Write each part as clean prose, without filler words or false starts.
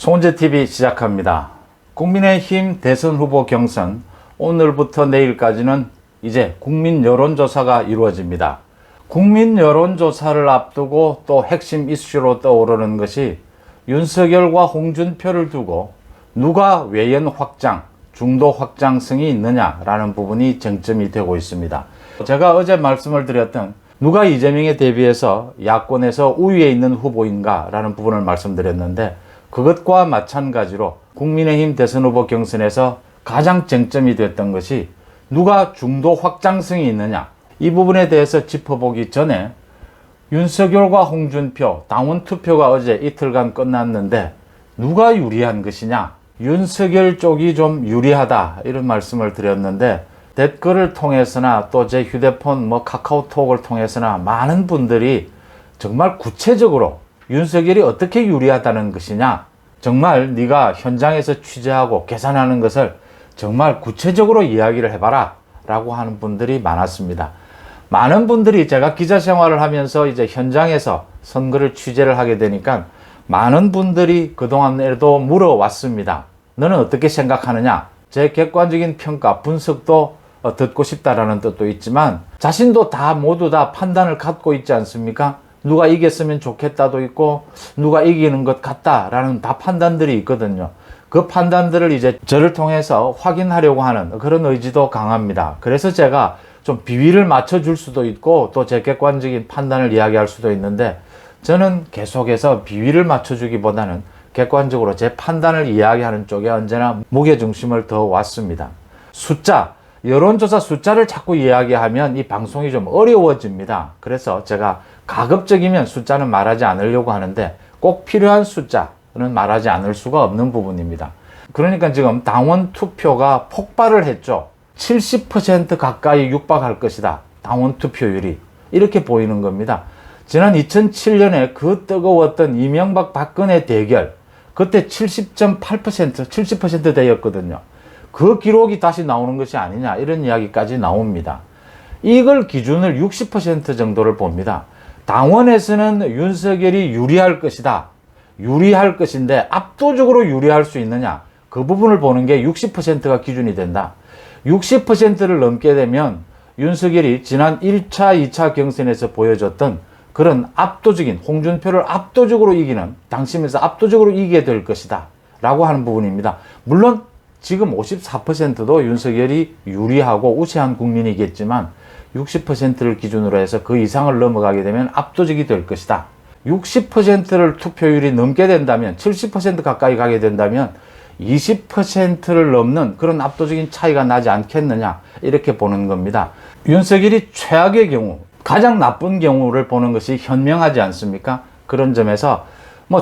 손재TV 시작합니다. 국민의힘 대선 후보 경선, 오늘부터 내일까지는 이제 국민 여론조사가 이루어집니다. 국민 여론조사를 앞두고 또 핵심 이슈로 떠오르는 것이 윤석열과 홍준표를 두고 누가 외연 확장, 중도 확장성이 있느냐라는 부분이 쟁점이 되고 있습니다. 제가 어제 말씀을 드렸던 누가 이재명에 대비해서 야권에서 우위에 있는 후보인가라는 부분을 말씀드렸는데, 그것과 마찬가지로 국민의힘 대선 후보 경선에서 가장 쟁점이 됐던 것이 누가 중도 확장성이 있느냐, 이 부분에 대해서 짚어보기 전에 윤석열과 홍준표 당원 투표가 어제 이틀간 끝났는데 누가 유리한 것이냐, 윤석열 쪽이 좀 유리하다 이런 말씀을 드렸는데, 댓글을 통해서나 또 제 휴대폰 카카오톡을 통해서나 많은 분들이 정말 구체적으로 윤석열이 어떻게 유리하다는 것이냐, 정말 네가 현장에서 취재하고 계산하는 것을 정말 구체적으로 이야기를 해봐라 라고 하는 분들이 많았습니다. 많은 분들이 제가 기자 생활을 하면서 이제 현장에서 선거를 취재를 하게 되니까 많은 분들이 그동안에도 물어왔습니다. 너는 어떻게 생각하느냐? 제 객관적인 평가, 분석도 듣고 싶다라는 뜻도 있지만 자신도 다 모두 다 판단을 갖고 있지 않습니까? 누가 이겼으면 좋겠다도 있고 누가 이기는 것 같다라는 다 판단들이 있거든요. 그 판단들을 이제 저를 통해서 확인하려고 하는 그런 의지도 강합니다. 그래서 제가 좀 비위를 맞춰줄 수도 있고 또 제 객관적인 판단을 이야기할 수도 있는데, 저는 계속해서 비위를 맞춰주기보다는 객관적으로 제 판단을 이야기하는 쪽에 언제나 무게중심을 더 왔습니다. 숫자, 여론조사 숫자를 자꾸 이야기하면 이 방송이 좀 어려워집니다. 그래서 제가 가급적이면 숫자는 말하지 않으려고 하는데 꼭 필요한 숫자는 말하지 않을 수가 없는 부분입니다. 그러니까 지금 당원 투표가 폭발을 했죠. 70% 가까이 육박할 것이다, 당원 투표율이. 이렇게 보이는 겁니다. 지난 2007년에 그 뜨거웠던 이명박 박근혜 대결, 그때 70.8%, 70%대였거든요. 그 기록이 다시 나오는 것이 아니냐, 이런 이야기까지 나옵니다. 이걸 기준을 60% 정도를 봅니다. 당원에서는 윤석열이 유리할 것이다, 유리할 것인데 압도적으로 유리할 수 있느냐, 그 부분을 보는 게 60%가 기준이 된다. 60%를 넘게 되면 윤석열이 지난 1차, 2차 경선에서 보여줬던 그런 압도적인, 홍준표를 압도적으로 이기는, 당심에서 압도적으로 이기게 될 것이다 라고 하는 부분입니다. 물론 지금 54%도 윤석열이 유리하고 우세한 국민이겠지만 60%를 기준으로 해서 그 이상을 넘어가게 되면 압도적이 될 것이다. 60%를 투표율이 넘게 된다면, 70% 가까이 가게 된다면 20%를 넘는 그런 압도적인 차이가 나지 않겠느냐, 이렇게 보는 겁니다. 윤석열이 최악의 경우, 가장 나쁜 경우를 보는 것이 현명하지 않습니까? 그런 점에서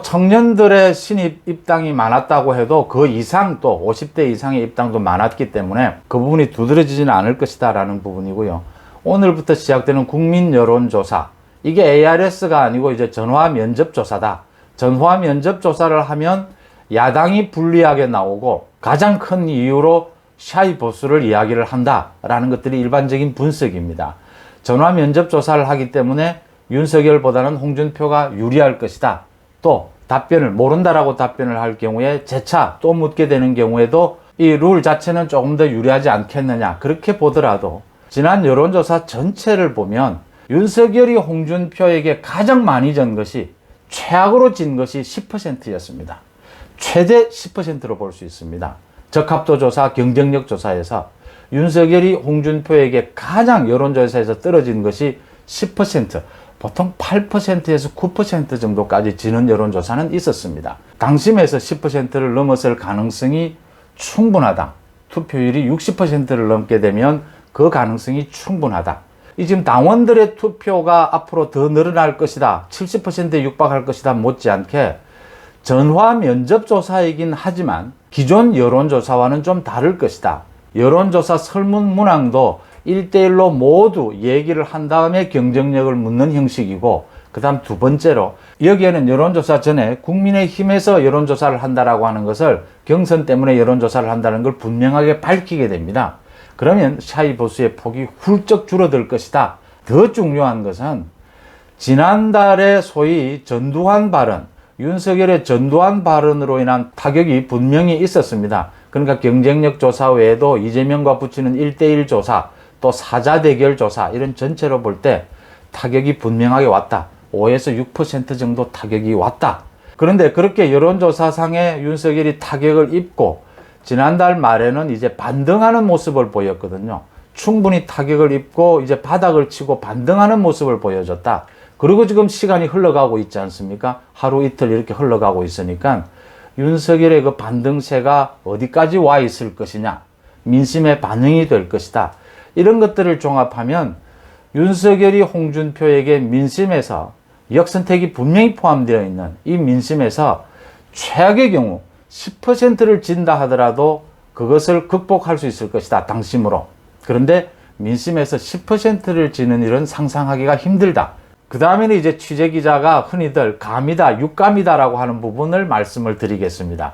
청년들의 신입 입당이 많았다고 해도 그 이상, 또 50대 이상의 입당도 많았기 때문에 그 부분이 두드러지지는 않을 것이다 라는 부분이고요. 오늘부터 시작되는 국민 여론조사, 이게 ARS가 아니고 이제 전화 면접 조사다. 전화 면접 조사를 하면 야당이 불리하게 나오고 가장 큰 이유로 샤이 보수를 이야기를 한다라는 것들이 일반적인 분석입니다. 전화 면접 조사를 하기 때문에 윤석열보다는 홍준표가 유리할 것이다. 또 답변을 모른다라고 답변을 할 경우에 재차 또 묻게 되는 경우에도 이 룰 자체는 조금 더 유리하지 않겠느냐, 그렇게 보더라도 지난 여론조사 전체를 보면 윤석열이 홍준표에게 가장 많이 진 것이, 최악으로 진 것이 10%였습니다. 최대 10%로 볼 수 있습니다. 적합도 조사, 경쟁력 조사에서 윤석열이 홍준표에게 가장 여론조사에서 떨어진 것이 10%, 보통 8%에서 9% 정도까지 지는 여론조사는 있었습니다. 당심에서 10%를 넘어설 가능성이 충분하다. 투표율이 60%를 넘게 되면 그 가능성이 충분하다. 이 지금 당원들의 투표가 앞으로 더 늘어날 것이다, 70%에 육박할 것이다 못지않게 전화 면접조사이긴 하지만 기존 여론조사와는 좀 다를 것이다. 여론조사 설문 문항도 1대1로 모두 얘기를 한 다음에 경쟁력을 묻는 형식이고, 그 다음 두 번째로 여기에는 여론조사 전에 국민의힘에서 여론조사를 한다라고 하는 것을, 경선 때문에 여론조사를 한다는 걸 분명하게 밝히게 됩니다. 그러면 샤이 보수의 폭이 훌쩍 줄어들 것이다. 더 중요한 것은 지난달에 소위 전두환 발언, 윤석열의 전두환 발언으로 인한 타격이 분명히 있었습니다. 그러니까 경쟁력 조사 외에도 이재명과 붙이는 1대1 조사, 또 사자 대결 조사, 이런 전체로 볼 때 타격이 분명하게 왔다. 5에서 6% 정도 타격이 왔다. 그런데 그렇게 여론조사상에 윤석열이 타격을 입고 지난달 말에는 이제 반등하는 모습을 보였거든요. 충분히 타격을 입고 이제 바닥을 치고 반등하는 모습을 보여줬다. 그리고 지금 시간이 흘러가고 있지 않습니까? 하루 이틀 이렇게 흘러가고 있으니까 윤석열의 그 반등세가 어디까지 와 있을 것이냐, 민심의 반응이 될 것이다. 이런 것들을 종합하면 윤석열이 홍준표에게 민심에서 역선택이 분명히 포함되어 있는 이 민심에서 최악의 경우 10%를 진다 하더라도 그것을 극복할 수 있을 것이다, 당심으로. 그런데 민심에서 10%를 지는 일은 상상하기가 힘들다. 그 다음에는 이제 취재기자가 흔히들 감이다, 육감이다라고 하는 부분을 말씀을 드리겠습니다.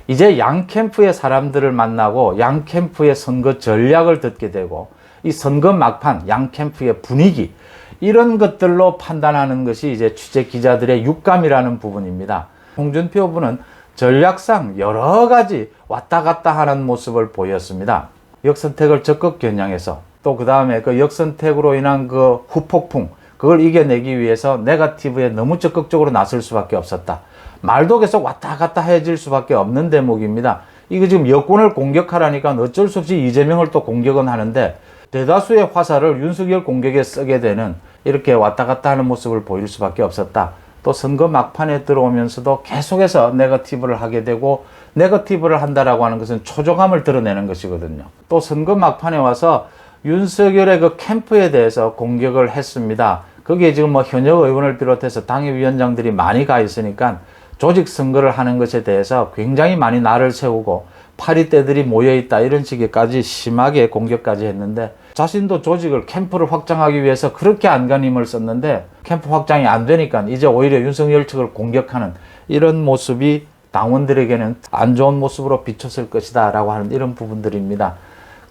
이제 양 캠프의 사람들을 만나고 양 캠프의 선거 전략을 듣게 되고 이 선거 막판 양 캠프의 분위기, 이런 것들로 판단하는 것이 이제 취재기자들의 육감이라는 부분입니다. 홍준표 후보는 전략상 여러 가지 왔다 갔다 하는 모습을 보였습니다. 역선택을 적극 겨냥해서 또 그 다음에 그 역선택으로 인한 그 후폭풍, 그걸 이겨내기 위해서 네거티브에 너무 적극적으로 나설 수밖에 없었다. 말도 계속 왔다 갔다 해질 수밖에 없는 대목입니다. 이거 지금 여권을 공격하라니까 어쩔 수 없이 이재명을 또 공격은 하는데 대다수의 화살을 윤석열 공격에 쓰게 되는, 이렇게 왔다 갔다 하는 모습을 보일 수밖에 없었다. 또 선거 막판에 들어오면서도 계속해서 네거티브를 하게 되고, 네거티브를 한다라고 하는 것은 초조감을 드러내는 것이거든요. 또 선거 막판에 와서 윤석열의 그 캠프에 대해서 공격을 했습니다. 거기에 지금 뭐 현역 의원을 비롯해서 당협위원장들이 많이 가 있으니까 조직 선거를 하는 것에 대해서 굉장히 많이 날을 세우고 파리떼들이 모여있다, 이런 식의까지 심하게 공격까지 했는데, 자신도 조직을, 캠프를 확장하기 위해서 그렇게 안간힘을 썼는데 캠프 확장이 안 되니까 이제 오히려 윤석열 측을 공격하는 이런 모습이 당원들에게는 안 좋은 모습으로 비쳤을 것이다 라고 하는 이런 부분들입니다.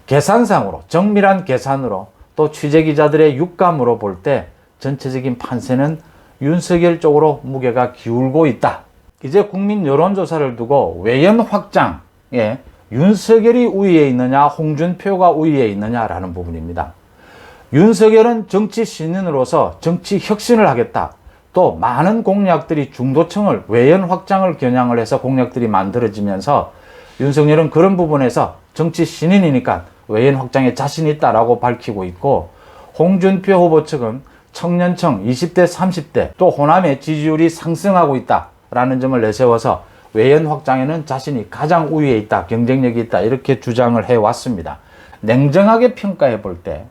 계산상으로, 정밀한 계산으로, 또 취재기자들의 육감으로 볼 때 전체적인 판세는 윤석열 쪽으로 무게가 기울고 있다. 이제 국민 여론조사를 두고 외연 확장에 윤석열이 우위에 있느냐, 홍준표가 우위에 있느냐라는 부분입니다. 윤석열은 정치 신인으로서 정치 혁신을 하겠다. 또 많은 공약들이 중도층을, 외연 확장을 겨냥을 해서 공약들이 만들어지면서 윤석열은 그런 부분에서 정치 신인이니까 외연 확장에 자신 있다라고 밝히고 있고, 홍준표 후보 측은 청년층 20대, 30대 또 호남의 지지율이 상승하고 있다라는 점을 내세워서 외연 확장에는 자신이 가장 우위에 있다, 경쟁력이 있다, 이렇게 주장을 해왔습니다. 냉정하게 평가해 볼 때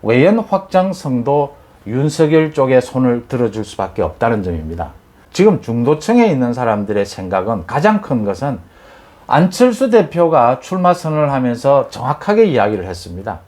외연 확장성도 윤석열 쪽에 손을 들어줄 수밖에 없다는 점입니다. 지금 중도층에 있는 사람들의 생각은, 가장 큰 것은 안철수 대표가 출마 선언을 하면서 정확하게 이야기를 했습니다.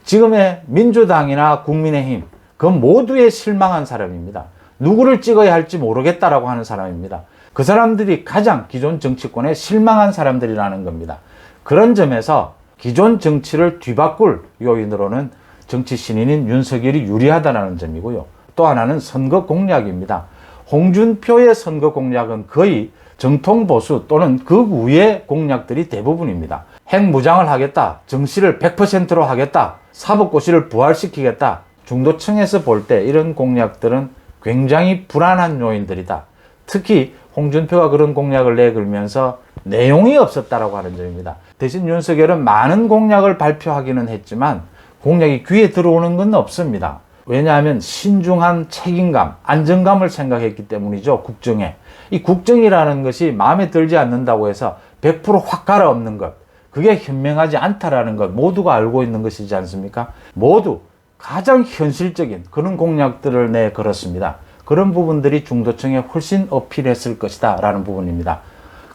지금의 민주당이나 국민의힘, 그 모두에 실망한 사람입니다. 누구를 찍어야 할지 모르겠다라고 하는 사람입니다. 그 사람들이 가장 기존 정치권에 실망한 사람들이라는 겁니다. 그런 점에서 기존 정치를 뒤바꿀 요인으로는 정치 신인인 윤석열이 유리하다는 점이고요. 또 하나는 선거 공약입니다. 홍준표의 선거 공약은 거의 정통 보수 또는 그 위의 공약들이 대부분입니다. 핵무장을 하겠다, 정시를 100%로 하겠다, 사법고시를 부활시키겠다. 중도층에서 볼 때 이런 공약들은 굉장히 불안한 요인들이다. 특히 홍준표가 그런 공약을 내걸면서 내용이 없었다라고 하는 점입니다. 대신 윤석열은 많은 공약을 발표하기는 했지만 공약이 귀에 들어오는 건 없습니다. 왜냐하면 신중한 책임감, 안정감을 생각했기 때문이죠. 국정에. 이 국정이라는 것이 마음에 들지 않는다고 해서 100%확 갈아엎는 것, 그게 현명하지 않다라는 것 모두가 알고 있는 것이지 않습니까? 모두 가장 현실적인 그런 공약들을 내걸었습니다. 그런 부분들이 중도층에 훨씬 어필했을 것이다 라는 부분입니다.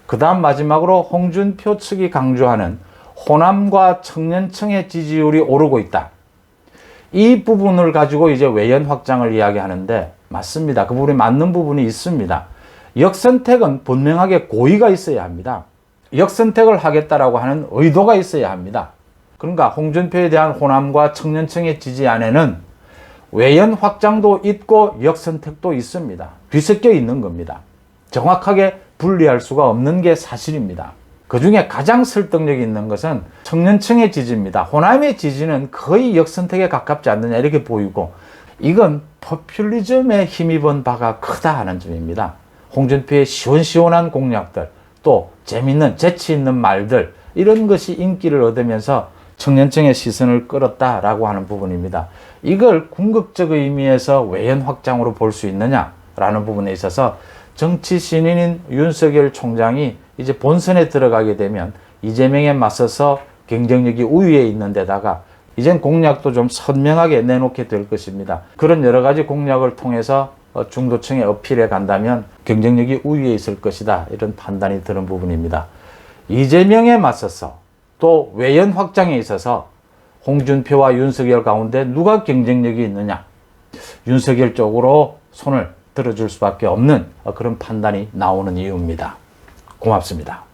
그 다음 마지막으로 홍준표 측이 강조하는 호남과 청년층의 지지율이 오르고 있다. 이 부분을 가지고 이제 외연 확장을 이야기하는데, 맞습니다. 그 부분이 맞는 부분이 있습니다. 역선택은 분명하게 고의가 있어야 합니다. 역선택을 하겠다라고 하는 의도가 있어야 합니다. 그러니까 홍준표에 대한 호남과 청년층의 지지 안에는 외연 확장도 있고 역선택도 있습니다. 뒤섞여 있는 겁니다. 정확하게 분리할 수가 없는 게 사실입니다. 그 중에 가장 설득력 있는 것은 청년층의 지지입니다. 호남의 지지는 거의 역선택에 가깝지 않느냐 이렇게 보이고, 이건 포퓰리즘에 힘입은 바가 크다 하는 점입니다. 홍준표의 시원시원한 공약들, 또 재밌는 재치 있는 말들, 이런 것이 인기를 얻으면서 청년층의 시선을 끌었다라고 하는 부분입니다. 이걸 궁극적 의미에서 외연 확장으로 볼 수 있느냐라는 부분에 있어서 정치 신인인 윤석열 총장이 이제 본선에 들어가게 되면 이재명에 맞서서 경쟁력이 우위에 있는 데다가 이젠 공약도 좀 선명하게 내놓게 될 것입니다. 그런 여러 가지 공약을 통해서 중도층에 어필해 간다면 경쟁력이 우위에 있을 것이다, 이런 판단이 드는 부분입니다. 이재명에 맞서서 또 외연 확장에 있어서 홍준표와 윤석열 가운데 누가 경쟁력이 있느냐, 윤석열 쪽으로 손을 들어줄 수밖에 없는 그런 판단이 나오는 이유입니다. 고맙습니다.